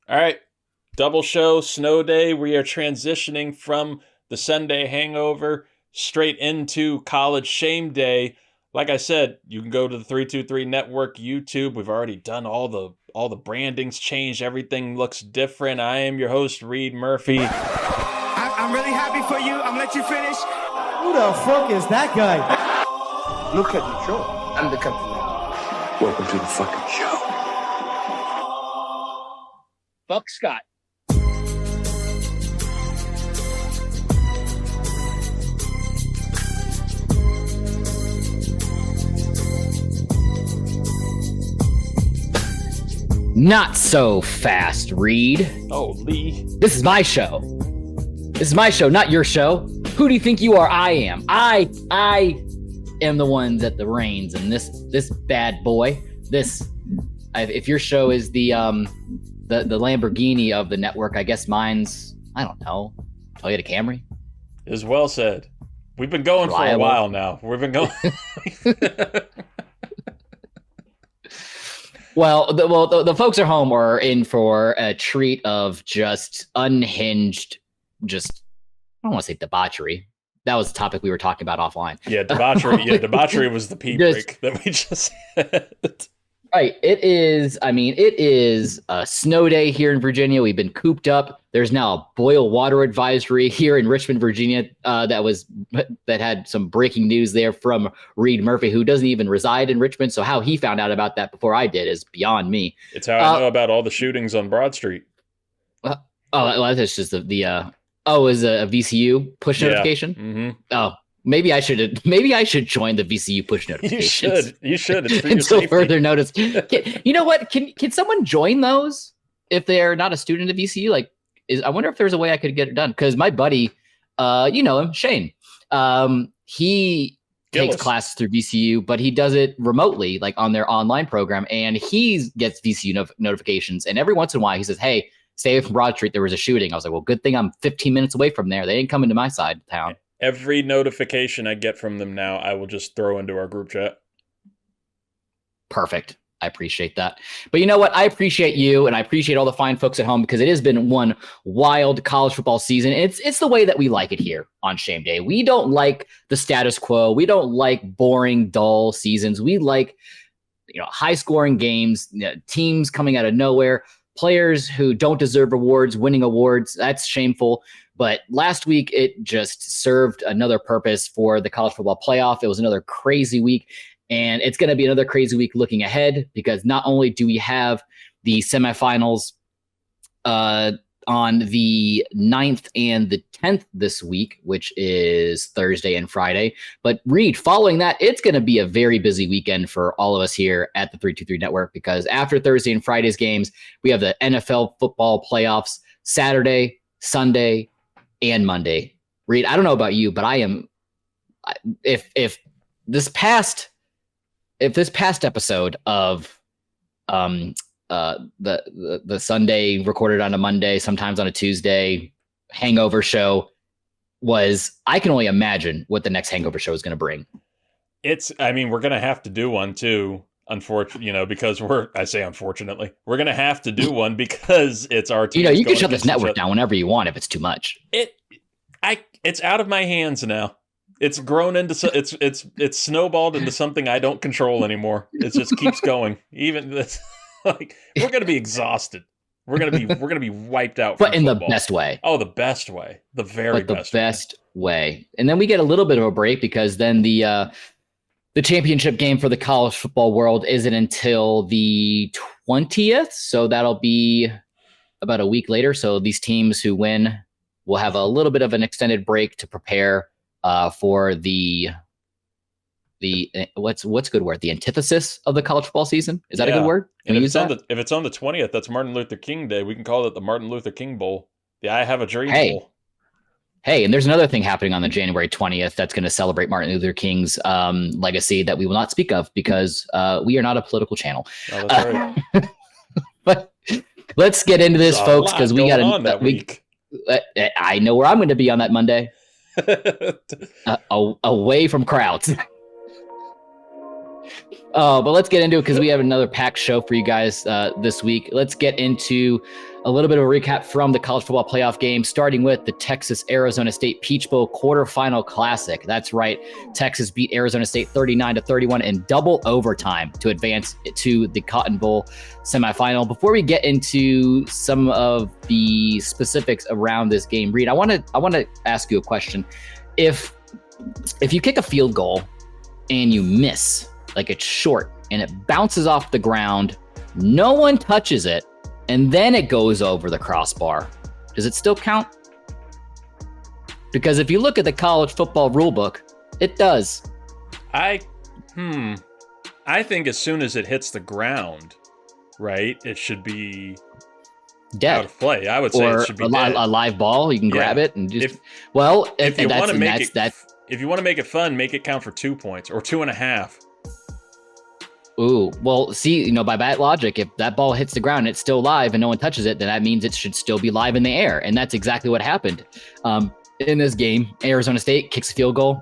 All right, double show, snow day. We are transitioning from the Sunday hangover straight into college shame day. Like I said, you can go to the 323 Network YouTube. We've already done all the branding's changed. Everything looks different. I am your host, Reid Murphy. I'm really happy for you. I'm gonna let you finish. Who the fuck is that guy? Look at the show. I'm the captain now. Welcome to the fucking show. Fuck Scott. Not so fast, Reid. Oh, Lee. This is my show. This is my show, not your show. Who do you think you are? I am. I am the one at the reins, and this bad boy. If your show is the Lamborghini of the network, I guess mine's, I don't know, Toyota Camry. Is well said. We've been going for a while now. We've been going. Well, the folks at home are in for a treat of just unhinged, I don't want to say debauchery. That was the topic we were talking about offline. Yeah, debauchery. Yeah, debauchery was the pee break that we just had. Right. It is a snow day here in Virginia. We've been cooped up. There's now a boil water advisory here in Richmond, Virginia, that had some breaking news there from Reid Murphy, who doesn't even reside in Richmond. So how he found out about that before I did is beyond me. It's how I know about all the shootings on Broad Street. That's just is a VCU push notification? Mm-hmm. Oh, maybe I should join the VCU push notifications. You should. It's for your until safety. further notice. You know what? Can someone join those if they're not a student of VCU? I wonder if there's a way I could get it done. Because my buddy, you know him, Shane. He takes classes through VCU, but he does it remotely, like on their online program, and he gets VCU notifications. And every once in a while, he says, "Hey, stay away from Broad Street. There was a shooting." I was like, "Well, good thing I'm 15 minutes away from there. They ain't coming to my side of town." Every notification I get from them now, I will just throw into our group chat. Perfect. I appreciate that. But you know what? I appreciate you, and I appreciate all the fine folks at home, because it has been one wild college football season. It's the way that we like it here on Shame Day. We don't like the status quo. We don't like boring, dull seasons. We like, high-scoring games, teams coming out of nowhere, players who don't deserve awards, winning awards. That's shameful. But last week, it just served another purpose for the college football playoff. It was another crazy week, and it's going to be another crazy week looking ahead, because not only do we have the semifinals on the 9th and the 10th this week, which is Thursday and Friday, but Reid, following that, it's going to be a very busy weekend for all of us here at the 323 Network, because after Thursday and Friday's games, we have the NFL football playoffs Saturday, Sunday, and Monday. Reid, I don't know about you, but I am. If this past episode of the Sunday recorded on a Monday, sometimes on a Tuesday hangover show was, I can only imagine what the next hangover show is going to bring. We're going to have to do one too. Unfortunately, because unfortunately, we're going to have to do one because it's our team. You can shut this network down whenever you want if it's too much. It's out of my hands now. It's grown into it's snowballed into something I don't control anymore. It just keeps going. Even this, we're going to be exhausted. We're going to be wiped out. But in football. The best way. Oh, the best way. The best way. And then we get a little bit of a break, because then the championship game for the college football world isn't until the 20th. So that'll be about a week later. So these teams who win will have a little bit of an extended break to prepare for the what's a good word? The antithesis of the college football season. Is that a good word? And if it's on the 20th, that's Martin Luther King Day. We can call it the Martin Luther King Bowl. The I Have a Dream Bowl. Hey, and there's another thing happening on the January 20th that's going to celebrate Martin Luther King's legacy that we will not speak of, because we are not a political channel. Oh, that's right. But let's get into this, folks, because we got that week. I know where I'm going to be on that Monday. Away from crowds. But let's get into it because we have another packed show for you guys this week. Let's get into a little bit of a recap from the college football playoff game, starting with the Texas-Arizona State Peach Bowl quarterfinal classic. That's right. Texas beat Arizona State 39-31 in double overtime to advance to the Cotton Bowl semifinal. Before we get into some of the specifics around this game, Reid, I want to ask you a question. If you kick a field goal and you miss, like it's short and it bounces off the ground, no one touches it, and then it goes over the crossbar, does it still count? Because if you look at the college football rule book, it does. I think as soon as it hits the ground, right, it should be dead. Out of play. I would say it should be dead. A live ball, you can grab it and just. If you want to make it fun, make it count for 2 points or 2.5. Ooh, well, see, by that logic, if that ball hits the ground and it's still live and no one touches it, then that means it should still be live in the air. And that's exactly what happened. In this game, Arizona State kicks a field goal,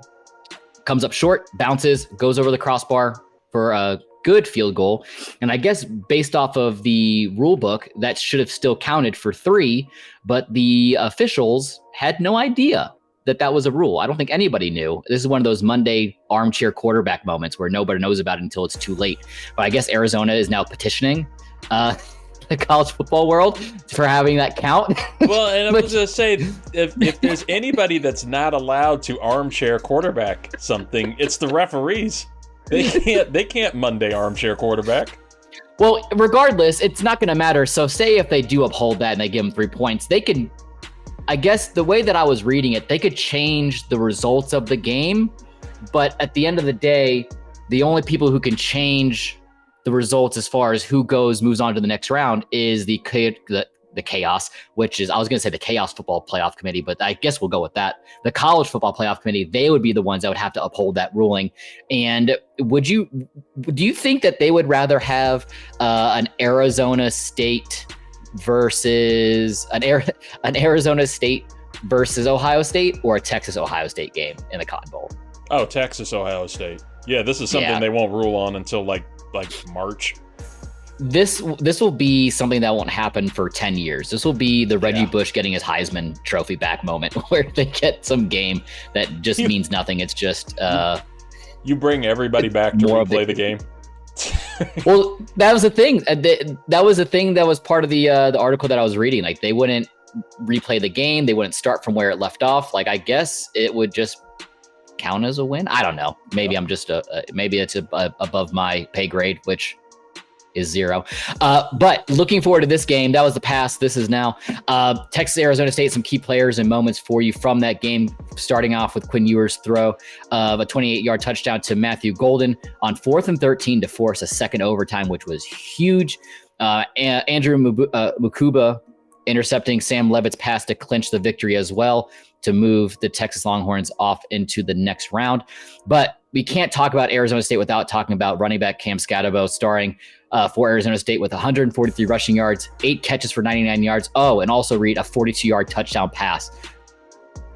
comes up short, bounces, goes over the crossbar for a good field goal. And I guess based off of the rule book, that should have still counted for 3, but the officials had no idea that was a rule. I don't think anybody knew. This is one of those Monday armchair quarterback moments where nobody knows about it until it's too late. But I guess Arizona is now petitioning the college football world for having that count. Well, and I'm just going to say, if there's anybody that's not allowed to armchair quarterback something, it's the referees. They can't Monday armchair quarterback. Well, regardless, it's not going to matter. So say if they do uphold that and they give them 3 points, they can, I guess the way that I was reading it, they could change the results of the game. But at the end of the day, the only people who can change the results as far as who moves on to the next round is the chaos, which is, I was going to say the Chaos Football Playoff Committee, but I guess we'll go with that. The College Football Playoff Committee, they would be the ones that would have to uphold that ruling. And do you think that they would rather have an Arizona State versus an Arizona State versus Ohio State, or a Texas-Ohio State game in the Cotton Bowl? Oh, Texas-Ohio State. Yeah, this is something they won't rule on until like March. This will be something that won't happen for 10 years. This will be the Reggie Bush getting his Heisman Trophy back moment, where they get some game that just means nothing. It's just you bring everybody back to replay the game. Well, that was the thing. That was the thing that was part of the article that I was reading. Like, they wouldn't replay the game. They wouldn't start from where it left off. Like, I guess it would just count as a win. I don't know. Maybe I'm just maybe it's above my pay grade, which is 0. But looking forward to this game. That was the past. This is now. Texas, Arizona State, some key players and moments for you from that game, starting off with Quinn Ewers' throw of a 28-yard touchdown to Matthew Golden on 4th and 13 to force a second overtime, which was huge. Andrew Mukuba intercepting Sam Levitt's pass to clinch the victory as well, to move the Texas Longhorns off into the next round. But we can't talk about Arizona State without talking about running back Cam Scatterbo, starring for Arizona State with 143 rushing yards, 8 catches for 99 yards. Oh, and also Reid, a 42-yard touchdown pass.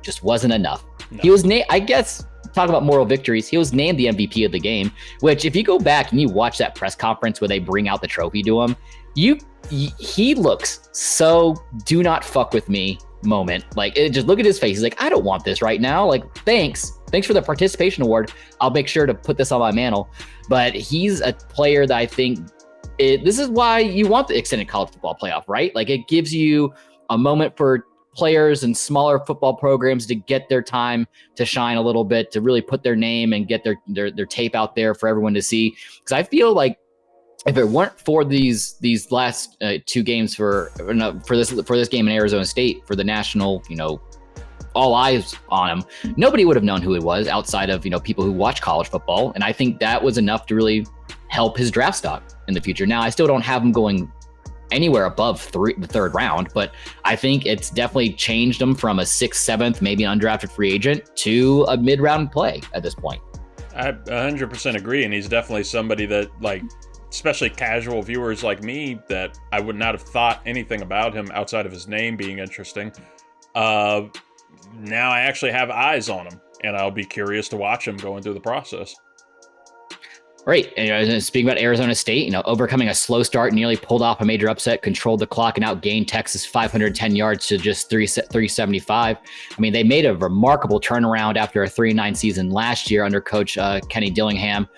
Just wasn't enough. No. He was named, I guess, talk about moral victories, he was named the MVP of the game, which if you go back and you watch that press conference where they bring out the trophy to him, he looks so do not fuck with me moment. Like, just look at his face. He's like, I don't want this right now. Like, thanks for the participation award. I'll make sure to put this on my mantle. But he's a player that I think this is why you want the extended college football playoff, right? Like, it gives you a moment for players and smaller football programs to get their time to shine a little bit, to really put their name and get their tape out there for everyone to see. Because I feel like if it weren't for these last 2 games for this game in Arizona State, for the national, all eyes on him, nobody would have known who he was outside of people who watch college football. And I think that was enough to really help his draft stock in the future. Now, I still don't have him going anywhere above the 3rd round, but I think it's definitely changed him from a 6th, 7th, maybe an undrafted free agent to a mid-round play at this point. I 100% agree, and he's definitely somebody that, like, especially casual viewers like me, that I would not have thought anything about him outside of his name being interesting. Now I actually have eyes on him, and I'll be curious to watch him going through the process. Right. And speaking about Arizona State, overcoming a slow start, nearly pulled off a major upset, controlled the clock, and outgained Texas 510 yards to just 375. I mean, they made a remarkable turnaround after a 3-9 season last year under coach Kenny Dillingham,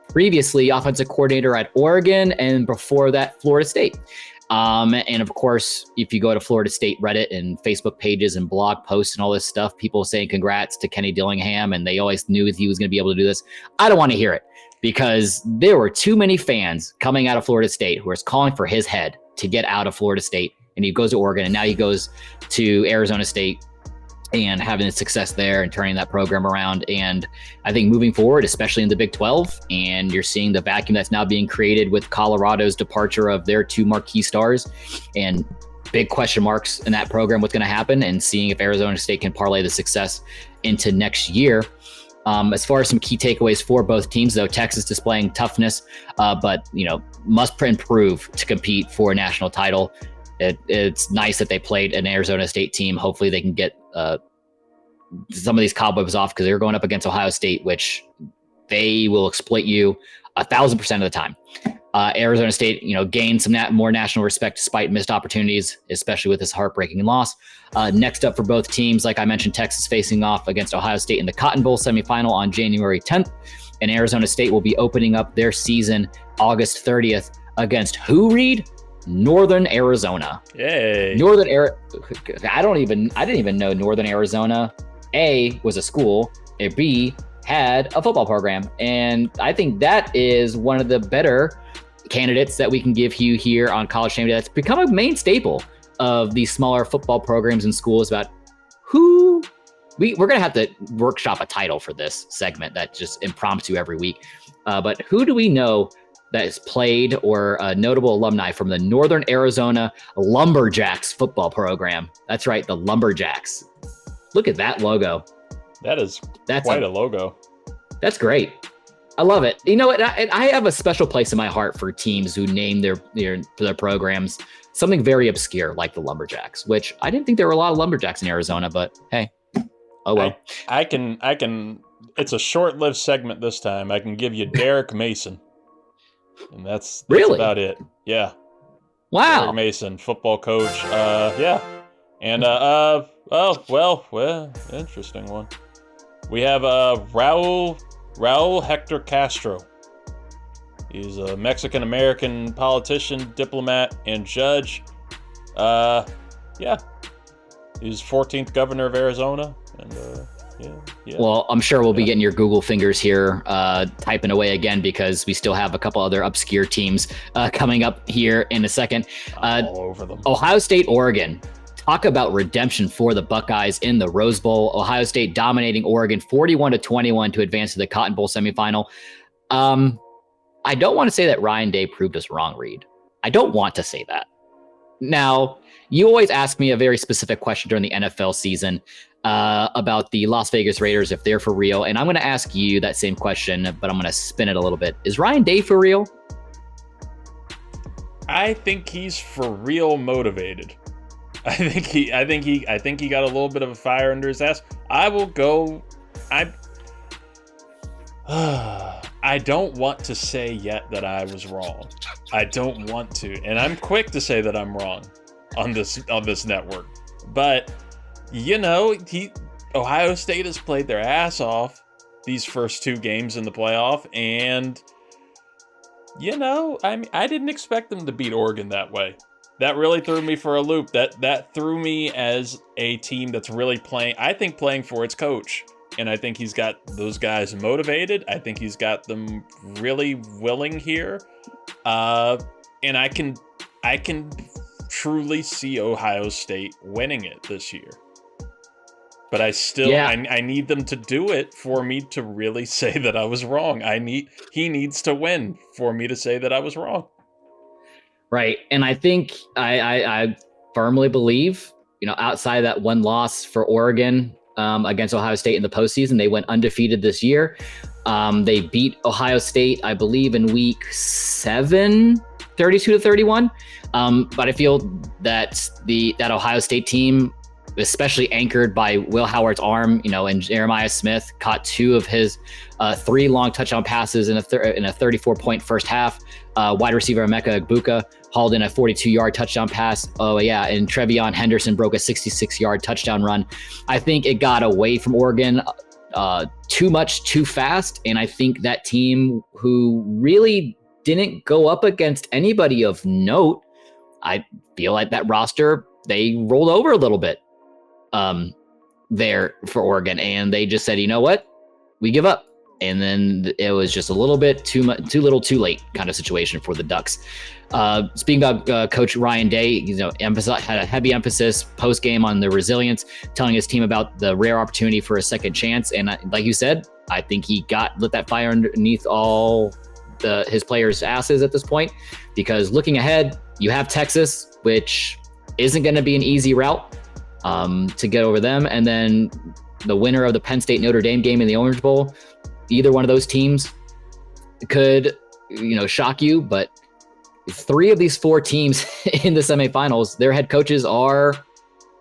previously offensive coordinator at Oregon, and before that, Florida State. And of course, if you go to Florida State Reddit and Facebook pages and blog posts and all this stuff, people saying congrats to Kenny Dillingham, and they always knew he was going to be able to do this. I don't want to hear it, because there were too many fans coming out of Florida State who was calling for his head to get out of Florida State. And he goes to Oregon, and now he goes to Arizona State and having success there and turning that program around. And I think moving forward, especially in the Big 12, and you're seeing the vacuum that's now being created with Colorado's departure of their 2 marquee stars and big question marks in that program, what's going to happen, and seeing if Arizona State can parlay the success into next year. As far as some key takeaways for both teams, though, Texas displaying toughness, but must improve to compete for a national title. It's nice that they played an Arizona State team. Hopefully they can get some of these cobwebs off, because they're going up against Ohio State, which they will exploit you 1,000% of the time. Arizona State, gained some more national respect despite missed opportunities, especially with this heartbreaking loss. Next up for both teams, like I mentioned, Texas facing off against Ohio State in the Cotton Bowl semifinal on January 10th. And Arizona State will be opening up their season August 30th against who, Reid? Northern Arizona. Yay. I didn't even know Northern Arizona, A, was a school, and B, had a football program. And I think that is one of the better candidates that we can give you here on College Shame Day. That's become a main staple of these smaller football programs and schools, about who we're going to have to workshop a title for this segment that just impromptu every week. But who do we know that is played, or a notable alumni from the Northern Arizona Lumberjacks football program? That's right, the Lumberjacks. Look at that logo. That's quite a logo. That's great. I love it. You know what? I have a special place in my heart for teams who name their programs something very obscure, like the Lumberjacks, which I didn't think there were a lot of Lumberjacks in Arizona, but hey, oh well. I can. It's a short-lived segment this time. I can give you Derek Mason. And that's really about it. Yeah. Wow. Derek Mason, football coach. Yeah. And well, interesting one. We have Raul Hector Castro. He's a Mexican American politician, diplomat, and judge. Yeah. He's 14th governor of Arizona, and yeah. Well, I'm sure we'll be getting your Google fingers here, typing away again, because we still have a couple other obscure teams coming up here in a second. All over them. Ohio State, Oregon. Talk about redemption for the Buckeyes in the Rose Bowl. Ohio State dominating Oregon 41-21 to advance to the Cotton Bowl semifinal. I don't want to say that Ryan Day proved us wrong, Reid. I don't want to say that. Now, you always ask me a very specific question during the NFL season about the Las Vegas Raiders, if they're for real. And I'm going to ask you that same question, but I'm going to spin it a little bit. Is Ryan Day for real? I think he's for real motivated. I think he got a little bit of a fire under his ass. I don't want to say yet that I was wrong. I don't want to, and I'm quick to say that I'm wrong on this network. But Ohio State has played their ass off these first 2 games in the playoff, and I didn't expect them to beat Oregon that way. That really threw me for a loop. That threw me as a team that's really playing for its coach. And I think he's got those guys motivated. I think he's got them really willing here. And I can truly see Ohio State winning it this year. But I still, I need them to do it for me to really say that I was wrong. He needs to win for me to say that I was wrong. Right. And I think I firmly believe, outside of that one loss for Oregon against Ohio State in the postseason, they went undefeated this year. They beat Ohio State, I believe, in week 7, 32-31. But I feel that that Ohio State team especially anchored by Will Howard's arm, and Jeremiah Smith caught 2 of his 3 long touchdown passes in a 34-point first half. Wide receiver Emeka Egbuka hauled in a 42-yard touchdown pass. Oh, yeah, and Trevion Henderson broke a 66-yard touchdown run. I think it got away from Oregon too much, too fast, and I think that team, who really didn't go up against anybody of note, I feel like that roster, they rolled over a little bit there for Oregon, and they just said, you know what, we give up. And then it was just a little bit too little, too late kind of situation for the Ducks. Speaking about Coach Ryan Day, had a heavy emphasis post game on the resilience, telling his team about the rare opportunity for a second chance. And like you said, I think he lit that fire underneath all his players' asses at this point, because looking ahead, you have Texas, which isn't going to be an easy route to get over them, and then the winner of the Penn State Notre Dame game in the Orange Bowl. Either one of those teams could, shock you, but 3 of these 4 teams in the semifinals, their head coaches are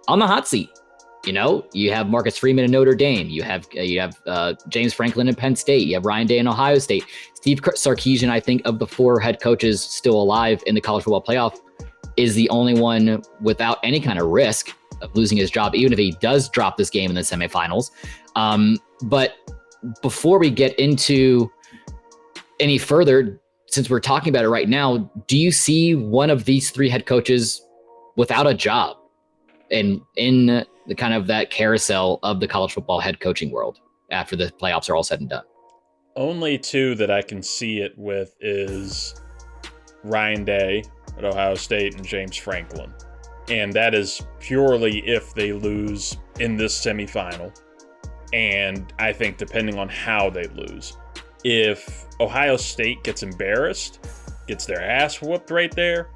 on the hot seat. You have Marcus Freeman in Notre Dame. You have James Franklin in Penn State. You have Ryan Day in Ohio State. Steve Sarkisian, I think, of the 4 head coaches still alive in the college football playoff, is the only one without any kind of risk of losing his job, even if he does drop this game in the semifinals. But before we get into any further, since we're talking about it right now, do you see one of these 3 head coaches without a job and in the kind of that carousel of the college football head coaching world after the playoffs are all said and done? Only 2 that I can see it with is Ryan Day at Ohio State and James Franklin. And that is purely if they lose in this semifinal. And I think depending on how they lose. If Ohio State gets embarrassed, gets their ass whooped right there,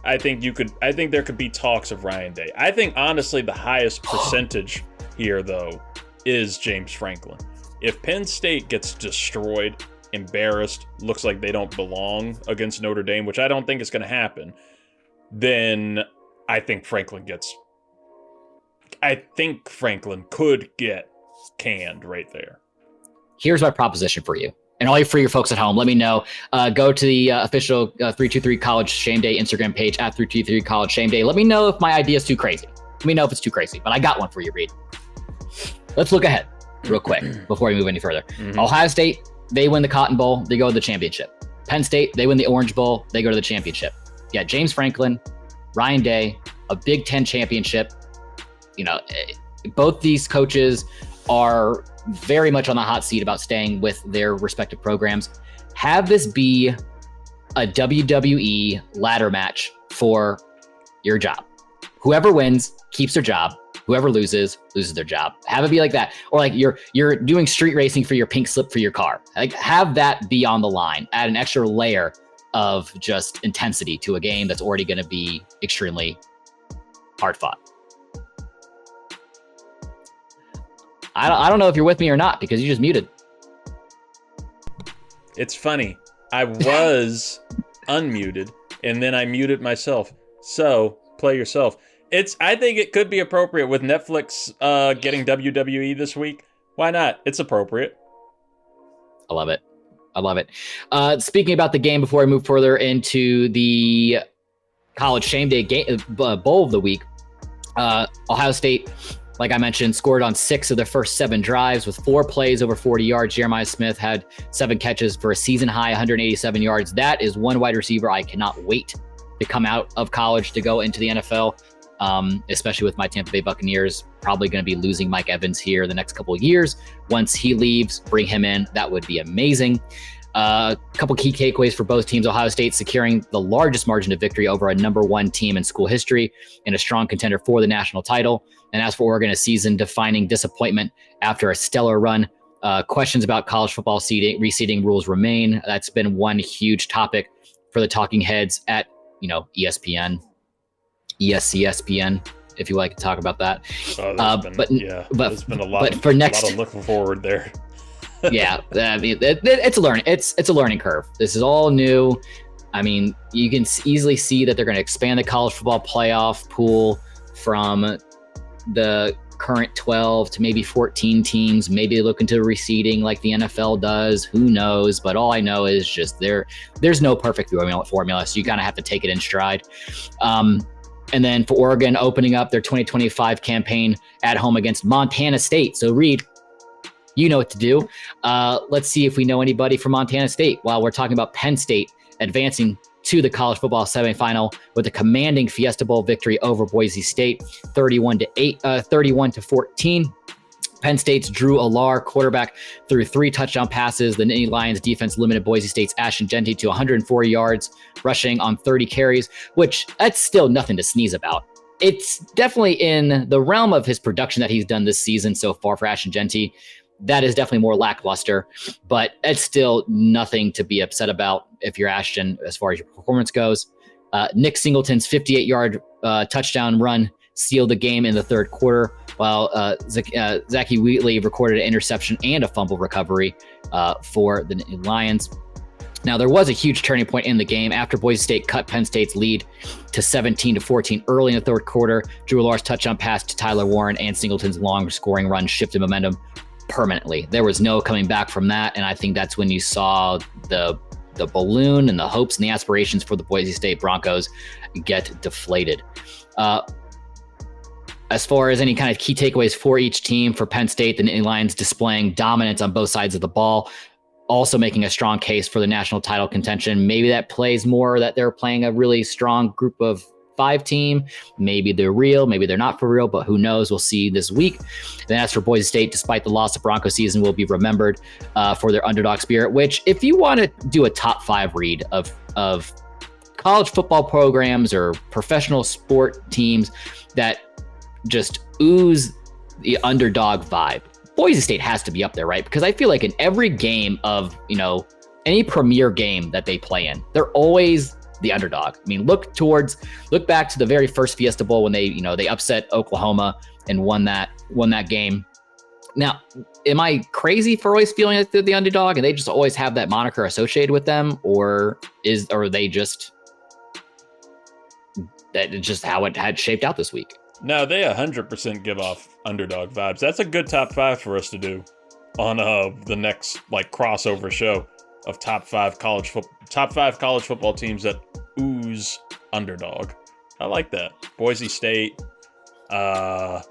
I think there could be talks of Ryan Day. I think honestly the highest percentage here though is James Franklin. If Penn State gets destroyed, embarrassed, looks like they don't belong against Notre Dame, which I don't think is going to happen, then I think Franklin could get canned right there. Here's my proposition for you. And all for your folks at home, let me know. Go to the official 323 College Shame Day Instagram page at 323 College Shame Day. Let me know if my idea is too crazy. Let me know if it's too crazy. But I got one for you, Reid. Let's look ahead real quick before we move any further. Mm-hmm. Ohio State, they win the Cotton Bowl. They go to the championship. Penn State, they win the Orange Bowl. They go to the championship. Yeah, James Franklin, Ryan Day, a Big Ten championship. Both these coaches are very much on the hot seat about staying with their respective programs. Have this be a WWE ladder match for your job. Whoever wins keeps their job. Whoever loses their job. Have it be like that. Or like you're doing street racing for your pink slip for your car. Like have that be on the line. Add an extra layer of just intensity to a game that's already going to be extremely hard fought. I don't know if you're with me or not because you just muted. It's funny. I was unmuted and then I muted myself. So play yourself. I think it could be appropriate with Netflix getting WWE this week. Why not? It's appropriate. I love it. Speaking about the game before I move further into the College Shame Day game, bowl of the week, Ohio State, like I mentioned, scored on 6 of their first 7 drives with 4 plays over 40 yards. Jeremiah Smith had 7 catches for a season high 187 yards. That is one wide receiver I cannot wait to come out of college to go into the NFL, especially with my Tampa Bay Buccaneers probably going to be losing Mike Evans here the next couple of years. Once he leaves, bring him in. That would be amazing. A couple key takeaways for both teams. Ohio State securing the largest margin of victory over a number 1 team in school history and a strong contender for the national title. And as for Oregon, a season-defining disappointment after a stellar run. Questions about college football reseeding rules remain. That's been one huge topic for the talking heads at ESPN, ESCSPN, if you like to talk about that. There's been a lot of looking forward there. Yeah, I mean, it's a learning curve. This is all new. I mean, you can easily see that they're going to expand the college football playoff pool from the current 12 to maybe 14 teams. Maybe look into receding like the NFL does. Who knows? But all I know is just there's no perfect formula, so you kind of have to take it in stride. And then for Oregon, opening up their 2025 campaign at home against Montana State. So Reid, you know what to do. Let's see if we know anybody from Montana State. While we're talking about Penn State advancing to the college football semifinal with a commanding Fiesta Bowl victory over Boise State, 31-14. Penn State's Drew Allar, quarterback, threw 3 touchdown passes. The Nittany Lions defense limited Boise State's Ashton Jeanty to 104 yards, rushing on 30 carries, which that's still nothing to sneeze about. It's definitely in the realm of his production that he's done this season so far for Ashton Jeanty. That is definitely more lackluster, but it's still nothing to be upset about if you're Ashton as far as your performance goes. Nick Singleton's 58-yard touchdown run sealed the game in the third quarter, while Zachy Wheatley recorded an interception and a fumble recovery for the Lions. Now, there was a huge turning point in the game after Boise State cut Penn State's lead to 17-14 early in the third quarter. Drew Allar's touchdown pass to Tyler Warren and Singleton's long scoring run shifted momentum permanently. There was no coming back from that, and I think that's when you saw the balloon and the hopes and the aspirations for the Boise State Broncos get deflated. As far as any kind of key takeaways for each team, for Penn State, the Nittany Lions displaying dominance on both sides of the ball, also making a strong case for the national title contention. Maybe that plays more that they're playing a really strong group of 5 team. Maybe they're real, maybe they're not for real, but who knows? We'll see this week. Then as for Boise State, despite the loss of Bronco season, will be remembered for their underdog spirit, which if you want to do a top 5 read of college football programs or professional sport teams that just ooze the underdog vibe, Boise State has to be up there, right? Because I feel like in every game of, any premier game that they play in, they're always the underdog. I mean, look back to the very first Fiesta Bowl when they upset Oklahoma and won that game. Now, am I crazy for always feeling like they're the underdog and they just always have that moniker associated with them, or are they just how it had shaped out this week? No, they 100% give off underdog vibes. That's a good top 5 for us to do on the next crossover show of top 5 college football teams that ooze underdog. I like that. Boise State, Iowa.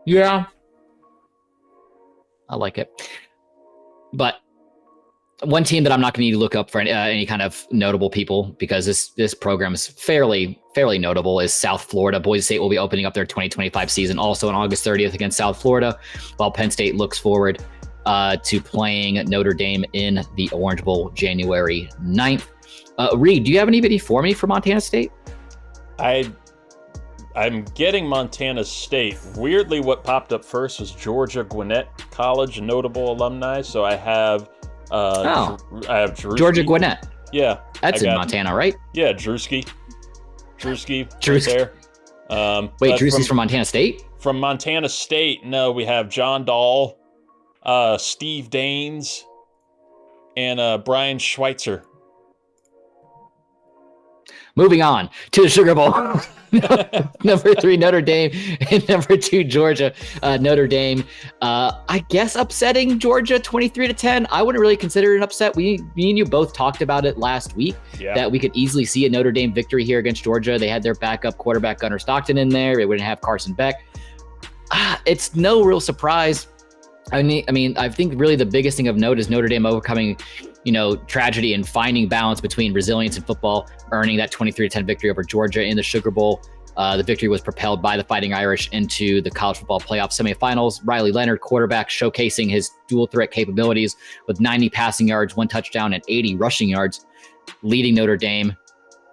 Yeah, I like it. But one team that I'm not going to need to look up for any kind of notable people, because this program is fairly notable, is South Florida. Boise State will be opening up their 2025 season also on August 30th against South Florida, while Penn State looks forward to playing Notre Dame in the Orange Bowl January 9th. Reid, do you have anybody for me for Montana State? I'm getting Montana State. Weirdly, what popped up first was Georgia Gwinnett College, a notable alumni. So I have I have Drewski. Georgia Gwinnett. Yeah. That's in Montana, right? Yeah, Drewski right there. Wait, Drewski's from Montana State? From Montana State, no, we have John Dahl, Steve Daines, and Brian Schweitzer. Moving on to the Sugar Bowl. Number 3, Notre Dame, and number 2, Georgia. Notre Dame, I guess upsetting Georgia 23-10. I wouldn't really consider it an upset. Me and you both talked about it last week, that we could easily see a Notre Dame victory here against Georgia. They had their backup quarterback Gunnar Stockton in there. They wouldn't have Carson Beck. It's no real surprise. I mean, I think really the biggest thing of note is Notre Dame overcoming, tragedy and finding balance between resilience and football, earning that 23-10 victory over Georgia in the Sugar Bowl. The victory was propelled by the Fighting Irish into the college football playoff semifinals. Riley Leonard, quarterback, showcasing his dual threat capabilities with 90 passing yards, 1 touchdown, and 80 rushing yards, leading Notre Dame.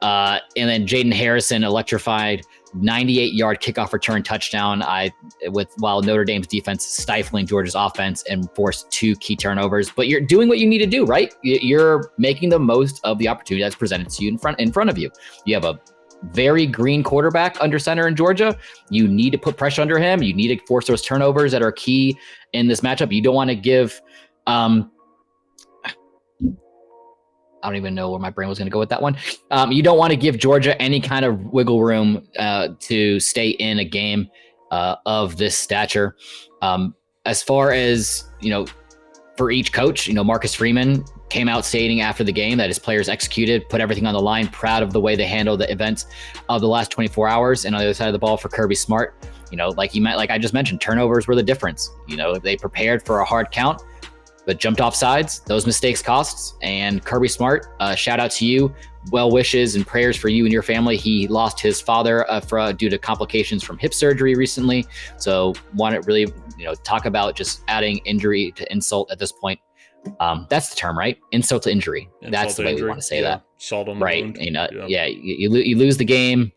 And then Jaden Harrison, electrified 98-yard kickoff return touchdown, while Notre Dame's defense stifling Georgia's offense and forced 2 key turnovers. But you're doing what you need to do, right? You're making the most of the opportunity that's presented to you in front of you. You have a very green quarterback under center in Georgia. You need to put pressure under him. You need to force those turnovers that are key in this matchup. You don't want to give I don't even know where my brain was going to go with that one. You don't want to give Georgia any kind of wiggle room to stay in a game of this stature. As far as, for each coach, Marcus Freeman came out stating after the game that his players executed, put everything on the line, proud of the way they handled the events of the last 24 hours. And on the other side of the ball for Kirby Smart, like I just mentioned, turnovers were the difference. They prepared for a hard count, but jumped off sides. Those mistakes costs. And Kirby Smart, shout out to you. Well wishes and prayers for you and your family. He lost his father due to complications from hip surgery recently. So want to really, talk about just adding injury to insult at this point. That's the term, right? Insult to injury. That's the way we want to say that. Salt on the right. wound. You lose the game.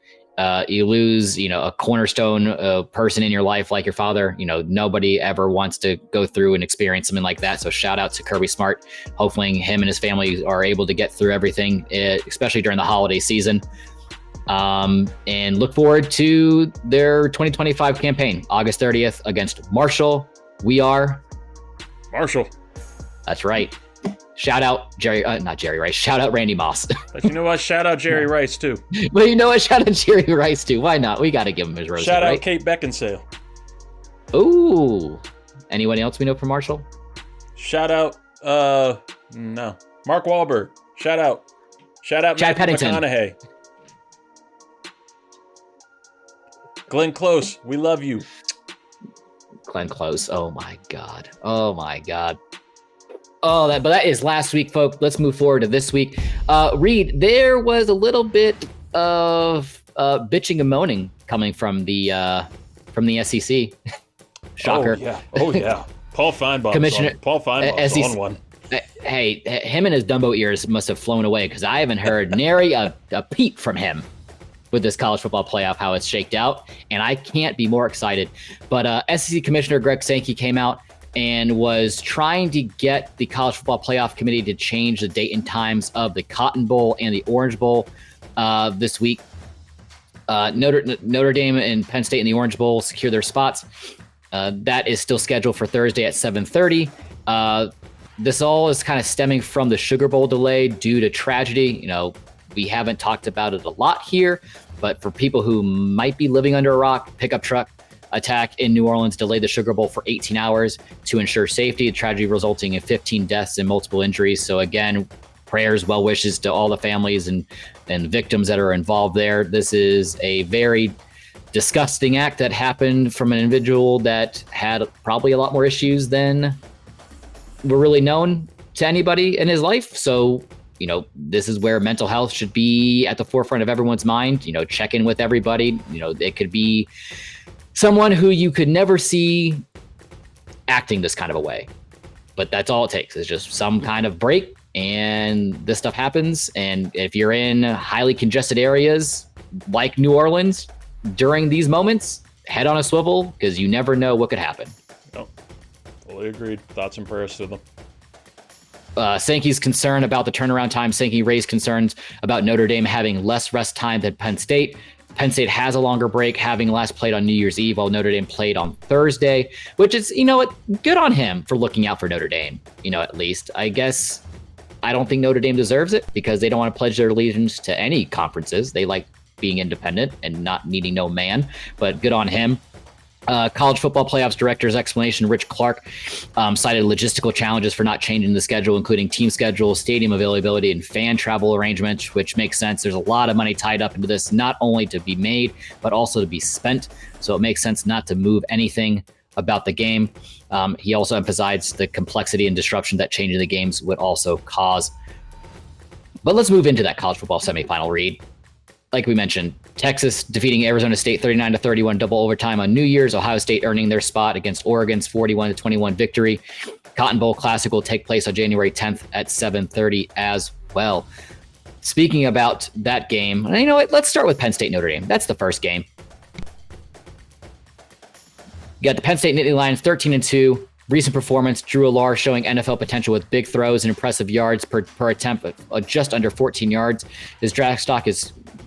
You lose, a cornerstone person in your life like your father. Nobody ever wants to go through and experience something like that. So shout out to Kirby Smart. Hopefully him and his family are able to get through everything, especially during the holiday season. And look forward to their 2025 campaign, August 30th against Marshall. We are Marshall. That's right. Shout out not Jerry Rice. Shout out Randy Moss. But you know what? Shout out Jerry Rice too. But you know what? Shout out Jerry Rice too. Why not? We got to give him his roses. Shout out right? Kate Beckinsale. Ooh. Anyone else we know from Marshall? Shout out. No. Mark Wahlberg. Shout out. Chad Matthew Pennington. McConaughey. Glenn Close. We love you. Glenn Close. Oh my God. But that is last week, folks. Let's move forward to this week. Reid, there was a little bit of bitching and moaning coming from the SEC. Shocker. Oh yeah. Paul Feinbaum. Commissioner Paul Feinbaum's on one. Hey, him and his Dumbo ears must have flown away because I haven't heard nary a peep from him with this college football playoff, how it's shaked out, and I can't be more excited. But SEC Commissioner Greg Sankey came out and was trying to get the College Football Playoff Committee to change the date and times of the Cotton Bowl and the Orange Bowl this week. Notre Dame and Penn State in the Orange Bowl secure their spots. That is still scheduled for Thursday at 7:30. This all is kind of stemming from the Sugar Bowl delay due to tragedy. We haven't talked about it a lot here, but for people who might be living under a rock, pickup truck attack in New Orleans delayed the Sugar Bowl for 18 hours to ensure safety, a tragedy resulting in 15 deaths and multiple injuries. So again, prayers, well wishes to all the families and victims that are involved there. This is a very disgusting act that happened from an individual that had probably a lot more issues than were really known to anybody in his life. So, this is where mental health should be at the forefront of everyone's mind. Check in with everybody. It could be someone who you could never see acting this kind of a way. But that's all it takes is just some kind of break and this stuff happens. And if you're in highly congested areas like New Orleans during these moments, head on a swivel because you never know what could happen. Oh, fully agreed. Thoughts and prayers to them. Sankey's concern about the turnaround time. Sankey raised concerns about Notre Dame having less rest time than Penn State. Penn State has a longer break, having last played on New Year's Eve while Notre Dame played on Thursday, which is, good on him for looking out for Notre Dame, at least. I guess I don't think Notre Dame deserves it because they don't want to pledge their allegiance to any conferences. They like being independent and not needing no man, but good on him. College Football Playoffs Director's explanation, Rich Clark, cited logistical challenges for not changing the schedule, including team schedule, stadium availability, and fan travel arrangements, which makes sense. There's a lot of money tied up into this, not only to be made, but also to be spent. So it makes sense not to move anything about the game. He also emphasized the complexity and disruption that changing the games would also cause. But let's move into that college football semifinal, Reid. Like we mentioned, Texas defeating Arizona State 39-31 double overtime on New Year's. Ohio State earning their spot against Oregon's 41-21 victory. Cotton Bowl Classic will take place on January 10th at 7:30 as well. Speaking about that game, you know what? Let's start with Penn State Notre Dame. That's the first game. You got the Penn State Nittany Lions 13-2. Recent performance, Drew Allar showing NFL potential with big throws and impressive yards per attempt of just under 14 yards. His draft stock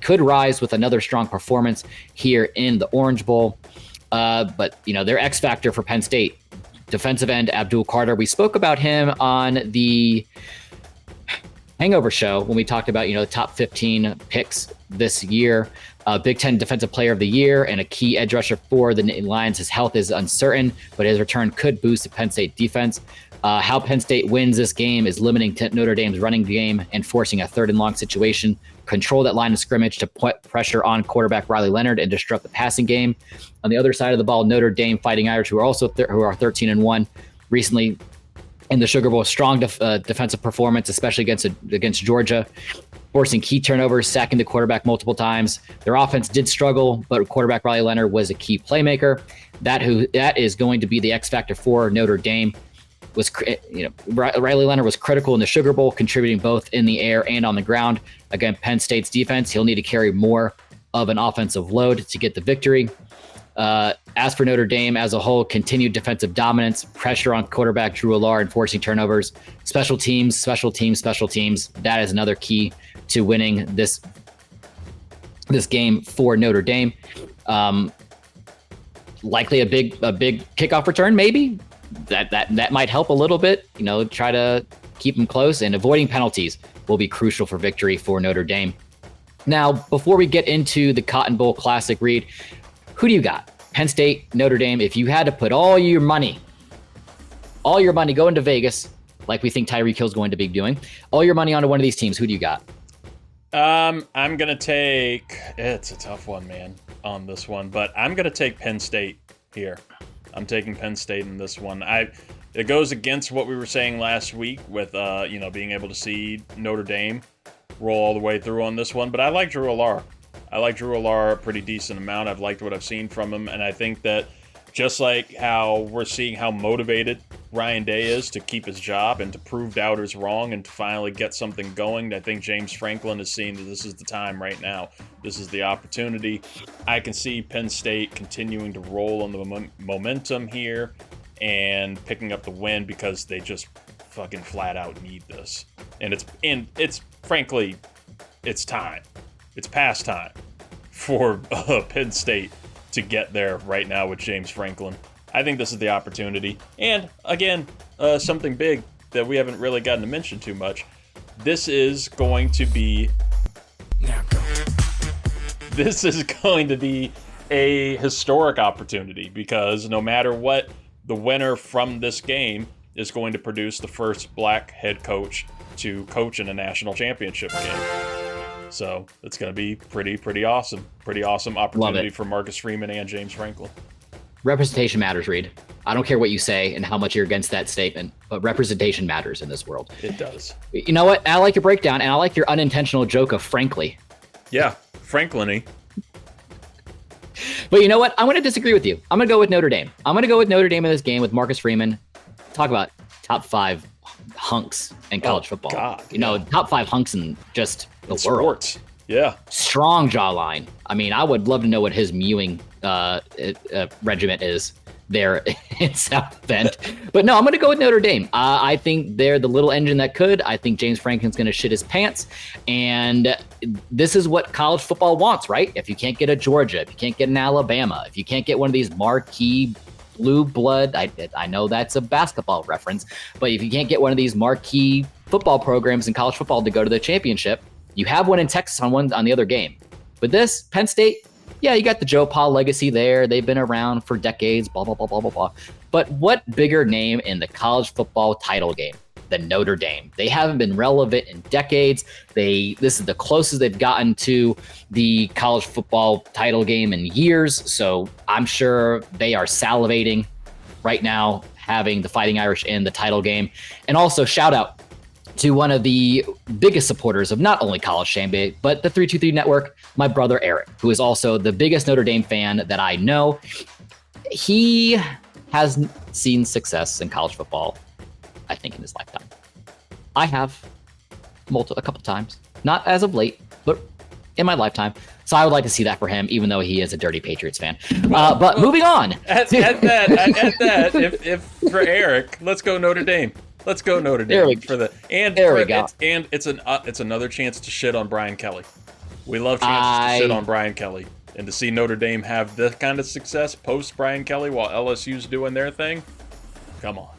could rise with another strong performance here in the Orange Bowl. But, their X factor for Penn State, defensive end Abdul Carter. We spoke about him on the hangover show when we talked about, the top 15 picks this year. Big Ten Defensive Player of the Year and a key edge rusher for the Lions. His health is uncertain, but his return could boost the Penn State defense. How Penn State wins this game is limiting Notre Dame's running game and forcing a 3rd and long situation, control that line of scrimmage to put pressure on quarterback Riley Leonard and disrupt the passing game. On the other side of the ball, Notre Dame Fighting Irish, who are also who are 13-1 recently in the Sugar Bowl, strong defensive performance, especially against Georgia, forcing key turnovers, sacking the quarterback multiple times. Their offense did struggle, but quarterback Riley Leonard was a key playmaker. That is going to be the X factor for Notre Dame. Riley Leonard was critical in the Sugar Bowl, contributing both in the air and on the ground. Again, Penn State's defense, he'll need to carry more of an offensive load to get the victory. As for Notre Dame as a whole, continued defensive dominance, pressure on quarterback Drew Allar and forcing turnovers, special teams. That is another key to winning this game for Notre Dame. Likely a big kickoff return, maybe. That might help a little bit, try to keep them close, and avoiding penalties will be crucial for victory for Notre Dame. Now, before we get into the Cotton Bowl Classic, Reid, who do you got? Penn State, Notre Dame. If you had to put all your money going to Vegas, like we think Tyreek Hill's going to be doing, all your money onto one of these teams, who do you got? I'm going to take, it's a tough one, man, on this one, but I'm going to take Penn State here. I'm taking Penn State in this one. It goes against what we were saying last week with, being able to see Notre Dame roll all the way through on this one, but I like Drew Allar. I like Drew Allar a pretty decent amount. I've liked what I've seen from him, and I think that just like how we're seeing how motivated Ryan Day is to keep his job and to prove doubters wrong and to finally get something going, I think James Franklin is seeing that this is the time right now. This is the opportunity. I can see Penn State continuing to roll on the momentum here and picking up the win because they just fucking flat out need this. And it's frankly, it's time. It's past time for Penn State to get there right now with James Franklin. I think this is the opportunity. And again, something big that we haven't really gotten to mention too much. This is going to be a historic opportunity because no matter what, the winner from this game is going to produce the first black head coach to coach in a national championship game. So it's going to be pretty awesome. Pretty awesome opportunity for Marcus Freeman and James Franklin. Representation matters, Reid. I don't care what you say and how much you're against that statement, but representation matters in this world. It does. You know what? I like your breakdown, and I like your unintentional joke of frankly. Yeah, Franklin-y. But you know what? I'm going to disagree with you. I'm going to go with Notre Dame. I'm going to go with Notre Dame in this game with Marcus Freeman. Talk about top 5 hunks in college football. God, top 5 hunks in just the world. Sports. Yeah. Strong jawline. I mean, I would love to know what his mewing regiment is there in South Bend. But no, I'm going to go with Notre Dame. I think they're the little engine that could. I think James Franklin's going to shit his pants. And this is what college football wants, right? If you can't get a Georgia, if you can't get an Alabama, if you can't get one of these marquee blue blood, I know that's a basketball reference, but if you can't get one of these marquee football programs in college football to go to the championship, you have one in Texas on the other game. With this, Penn State, yeah, you got the Joe Pa legacy there. They've been around for decades, blah, blah, blah, blah, blah, blah. But what bigger name in the college football title game than Notre Dame? They haven't been relevant in decades. This is the closest they've gotten to the college football title game in years. So I'm sure they are salivating right now having the Fighting Irish in the title game. And also shout out to one of the biggest supporters of not only College Shame Day, but the 323 Network, my brother Eric, who is also the biggest Notre Dame fan that I know. He has seen success in college football, I think, in his lifetime. I have a couple times, not as of late, but in my lifetime. So I would like to see that for him, even though he is a dirty Patriots fan. But moving on. At that, if for Eric, let's go Notre Dame. Let's go Notre Dame it's another chance to shit on Brian Kelly. We love chances to shit on Brian Kelly, and to see Notre Dame have this kind of success post Brian Kelly while LSU's doing their thing. Come on.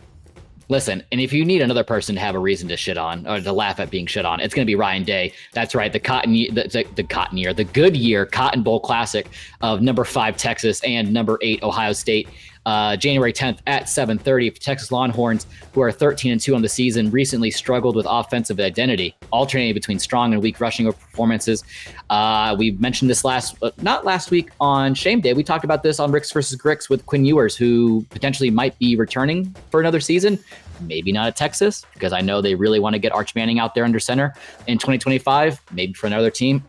Listen, and if you need another person to have a reason to shit on or to laugh at being shit on, it's going to be Ryan Day. That's right, the Goodyear Cotton Bowl Classic of number 5 Texas and number 8 Ohio State. January 10th at 7:30. Texas Longhorns, who are 13-2 on the season, recently struggled with offensive identity, alternating between strong and weak rushing performances. We mentioned this not last week on Shame Day. We talked about this on Ricks versus Gricks with Quinn Ewers, who potentially might be returning for another season. Maybe not at Texas, because I know they really want to get Arch Manning out there under center in 2025. Maybe for another team.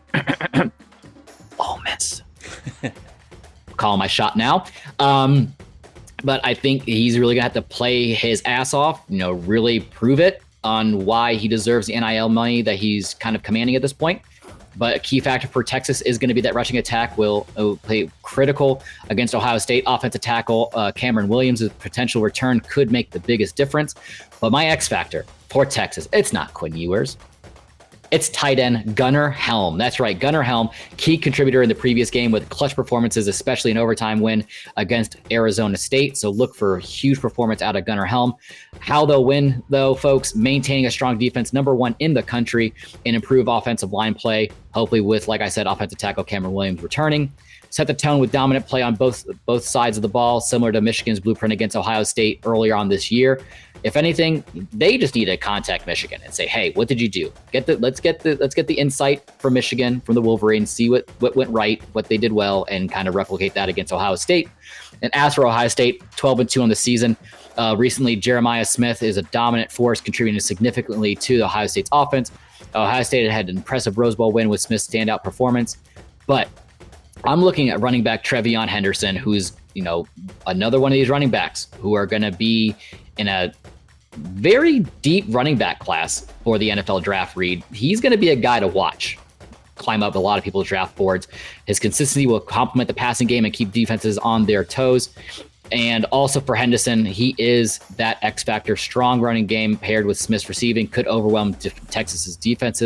Ole Miss. Calling my shot now. But I think he's really going to have to play his ass off, really prove it on why he deserves the NIL money that he's kind of commanding at this point. But a key factor for Texas is going to be that rushing attack will play critical against Ohio State. Offensive tackle Cameron Williams' potential return could make the biggest difference. But my X factor for Texas, it's not Quinn Ewers. It's tight end Gunnar Helm. That's right, Gunnar Helm, key contributor in the previous game with clutch performances, especially an overtime win against Arizona State. So look for a huge performance out of Gunnar Helm. How they'll win, though, folks, maintaining a strong defense, number 1 in the country, and improve offensive line play, hopefully with, like I said, offensive tackle Cameron Williams returning. Set the tone with dominant play on both sides of the ball, similar to Michigan's blueprint against Ohio State earlier on this year. If anything, they just need to contact Michigan and say, "Hey, what did you do? Let's get the insight from Michigan, from the Wolverines, see what went right, what they did well, and kind of replicate that against Ohio State." And as for Ohio State, 12-2 on the season. Recently, Jeremiah Smith is a dominant force, contributing significantly to the Ohio State's offense. Ohio State had an impressive Rose Bowl win with Smith's standout performance, but I'm looking at running back Trevion Henderson, who's another one of these running backs who are going to be in a very deep running back class for the NFL draft. Reid, he's going to be a guy to watch climb up a lot of people's draft boards. His consistency will complement the passing game and keep defenses on their toes. And also for Henderson, he is that X factor. Strong running game paired with Smith's receiving could overwhelm Texas's defense.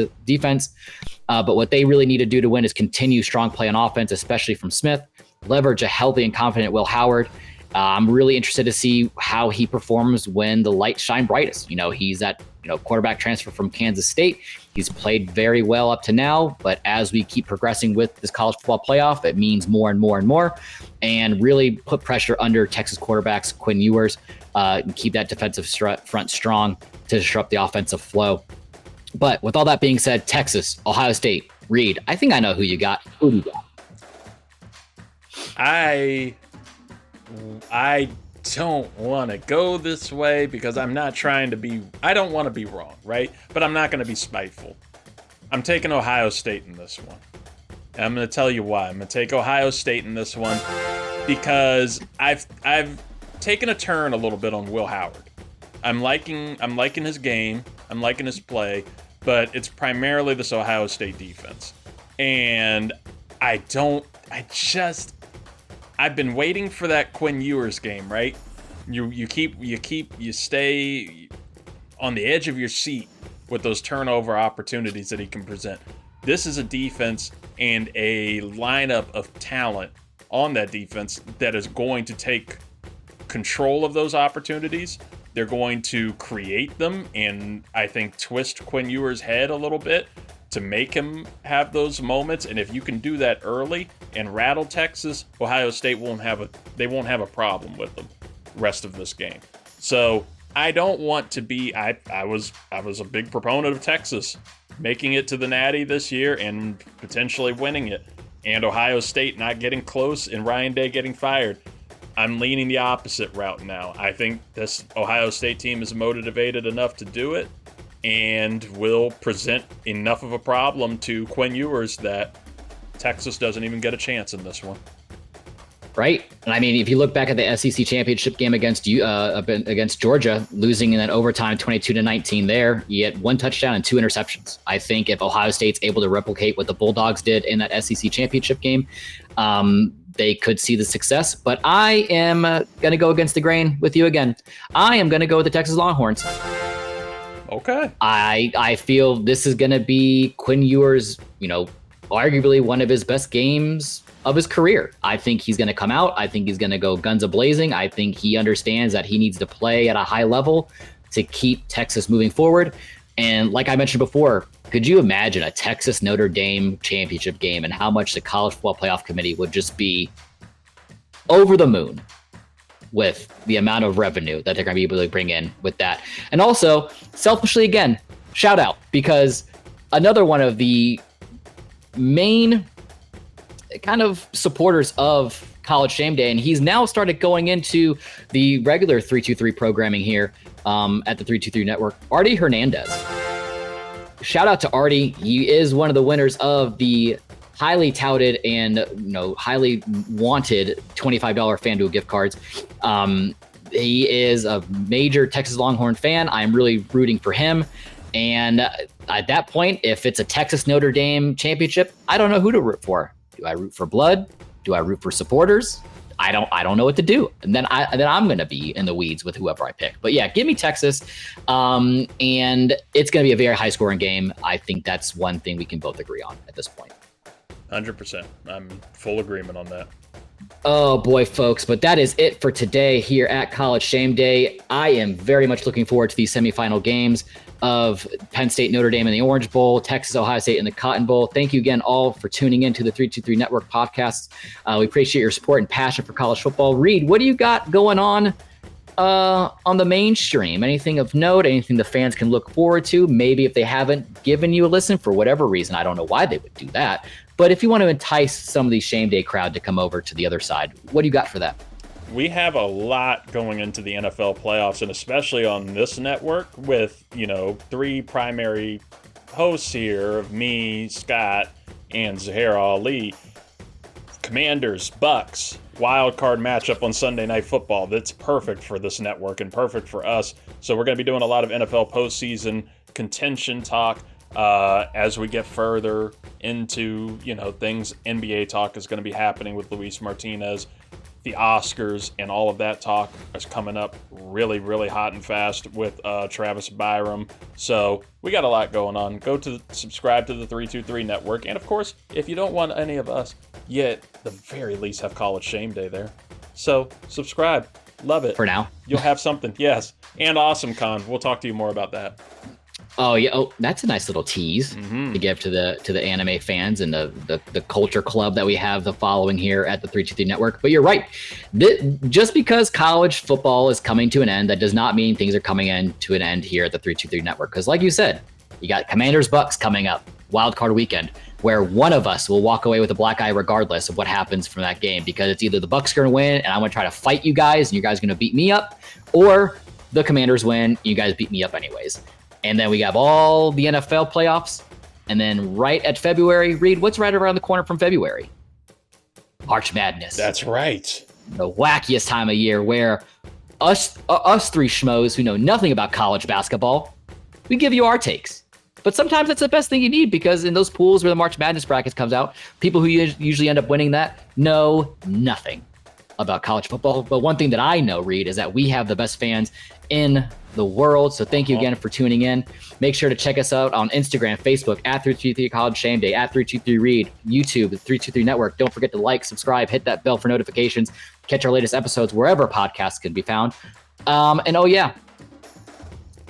But what they really need to do to win is continue strong play on offense, especially from Smith, leverage a healthy and confident Will Howard. I'm really interested to see how he performs when the lights shine brightest. He's that quarterback transfer from Kansas State. He's played very well up to now, but as we keep progressing with this college football playoff, it means more and more and more, and really put pressure under Texas quarterbacks Quinn Ewers and keep that defensive front strong to disrupt the offensive flow. But with all that being said, Texas, Ohio State, Reid, I think I know who you got. Who do you got? I don't want to go this way because I'm not trying to be, I don't want to be wrong, right? But I'm not going to be spiteful. I'm taking Ohio State in this one. And I'm going to tell you why. I'm going to take Ohio State in this one because I've taken a turn a little bit on Will Howard. I'm liking his game. I'm liking his play, but it's primarily this Ohio State defense. And I've been waiting for that Quinn Ewers game, right? You stay on the edge of your seat with those turnover opportunities that he can present. This is a defense and a lineup of talent on that defense that is going to take control of those opportunities. They're going to create them and I think twist Quinn Ewers' head a little bit to make him have those moments. And if you can do that early and rattle Texas, Ohio State won't have a problem with them the rest of this game. So I don't want to be, I was a big proponent of Texas making it to the Natty this year and potentially winning it, and Ohio State not getting close and Ryan Day getting fired. I'm leaning the opposite route now. I think this Ohio State team is motivated enough to do it and will present enough of a problem to Quinn Ewers that Texas doesn't even get a chance in this one. Right. And I mean, if you look back at the SEC championship game against Georgia, losing in that overtime 22-19 there, you had 1 touchdown and 2 interceptions. I think if Ohio State's able to replicate what the Bulldogs did in that SEC championship game, they could see the success. But I am going to go against the grain with you again. I am going to go with the Texas Longhorns. Okay. I feel this is going to be Quinn Ewers, arguably one of his best games of his career. I think he's going to come out. I think he's going to go guns a-blazing. I think he understands that he needs to play at a high level to keep Texas moving forward. And like I mentioned before, could you imagine a Texas Notre Dame championship game and how much the College Football Playoff Committee would just be over the moon with the amount of revenue that they're going to be able to bring in with that. And also, selfishly, again, shout out, because another one of the main kind of supporters of College Shame Day, and he's now started going into the regular 323 programming here at the 323 Network, Artie Hernandez. Shout out to Artie. He is one of the winners of the highly touted and highly wanted $25 FanDuel gift cards. He is a major Texas Longhorn fan. I'm really rooting for him. And at that point, if it's a Texas Notre Dame championship, I don't know who to root for. Do I root for blood? Do I root for supporters? I don't know what to do. And then I'm going to be in the weeds with whoever I pick. But yeah, give me Texas. And it's going to be a very high scoring game. I think that's one thing we can both agree on at this point. 100%. I'm full agreement on that. Oh boy, folks, but that is it for today here at College Shame Day. I am very much looking forward to these semifinal games of Penn State, Notre Dame in the Orange Bowl, Texas, Ohio State in the Cotton Bowl. Thank you again all for tuning in to the 323 Network podcasts. We appreciate your support and passion for college football. Reid, what do you got going on the mainstream? Anything of note, anything the fans can look forward to? Maybe if they haven't given you a listen for whatever reason, I don't know why they would do that. But if you want to entice some of the Shame Day crowd to come over to the other side, what do you got for that? We have a lot going into the NFL playoffs, and especially on this network with, 3 primary hosts here of me, Scott, and Zahara Ali. Commanders, Bucks, wild card matchup on Sunday Night Football. That's perfect for this network and perfect for us. So we're going to be doing a lot of NFL postseason contention talk. As we get further into, things, NBA talk is going to be happening with Luis Martinez. The Oscars and all of that talk is coming up really, really hot and fast with Travis Byram. So we got a lot going on. Subscribe to the 323 Network. And of course, if you don't want any of us, yet at the very least have College Shame Day there. So subscribe. Love it. For now. You'll have something. Yes. And Awesome Con. We'll talk to you more about that. Oh yeah, that's a nice little tease to give to the anime fans and the culture club that we have the following here at the 323 Network. But you're right, just because college football is coming to an end, that does not mean things are coming to an end here at the 323 Network. Because like you said, you got Commanders Bucks coming up, wild card weekend, where one of us will walk away with a black eye regardless of what happens from that game, because it's either the Bucks are going to win and I'm going to try to fight you guys and you guys are going to beat me up, or the Commanders win, you guys beat me up anyways. And then we have all the NFL playoffs. And then right at February, Reid, what's right around the corner from February? March Madness. That's right. The wackiest time of year where us 3 schmoes who know nothing about college basketball, we give you our takes. But sometimes that's the best thing you need, because in those pools where the March Madness brackets comes out, people who usually end up winning that know nothing about college football. But one thing that I know, Reid, is that we have the best fans in the world. So thank you again for tuning in. Make sure to check us out on Instagram, Facebook, at 323 College Shame Day, at 323 Reid, YouTube, the 323 Network. Don't forget to like, subscribe, hit that bell for notifications, catch our latest episodes wherever podcasts can be found. And oh yeah,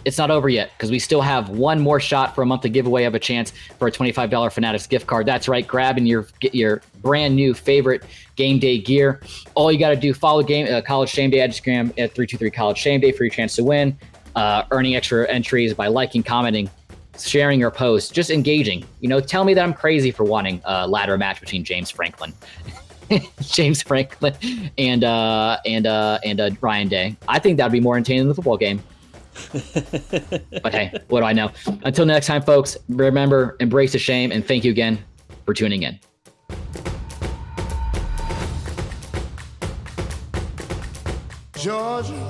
it's not over yet, because we still have one more shot for a monthly giveaway of a chance for a $25 Fanatics gift card. That's right, grabbing get your brand new favorite game day gear. All you got to do, follow College Shame Day Instagram at 323 College Shame Day for your chance to win. Earning extra entries by liking, commenting, sharing your post, just engaging. Tell me that I'm crazy for wanting a ladder match between James Franklin and Ryan Day. I think that'd be more entertaining than the football game. But hey, what do I know? Until next time, folks, remember, embrace the shame, and thank you again for tuning in. Georgia.